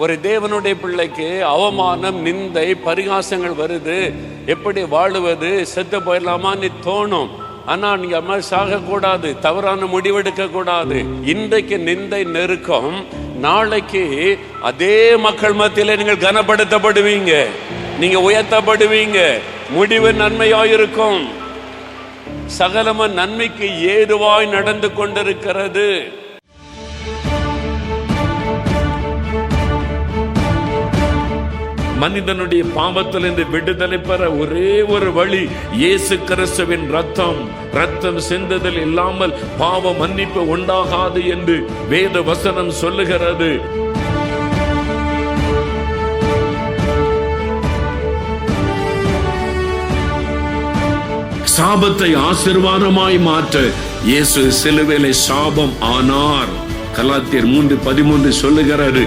ஒரு தேவனுடைய பிள்ளைக்கு அவமானம், நிந்தை, பரிகாசங்கள் வருது, எப்படி வாழுவது, செத்து போயிடலாமான்னு தோணும். ஆனா நீங்க மாதிரி சாகக்கூடாது, தவறான முடிவெடுக்க கூடாது. இன்றைக்கு நிந்தை, நெருக்கம், நாளைக்கு அதே மக்கள் மத்தியில நீங்கள் கனப்படுத்தப்படுவீங்க, நீங்க உயர்த்தப்படுவீங்க. முடிவு நன்மையாயிருக்கும். சகலம நன்மைக்கு ஏதுவாய் நடந்து கொண்டிருக்கிறது. மனிதனுடைய பாவத்திலிருந்து விடுதலை பெற ஒரே ஒரு வழி இயேசு கிறிஸ்துவின் ரத்தம் சிந்துதல் இல்லாமல் பாவ மன்னிப்பு உண்டாகாது என்று வேத வசனம் சொல்லுகிறது. சாபத்தை ஆசீர்வாதமாய் மாற்ற இயேசு சிலுவையிலே சாபம் ஆனார். கலாத்தியர் 3:13 சொல்லுகிறாரு.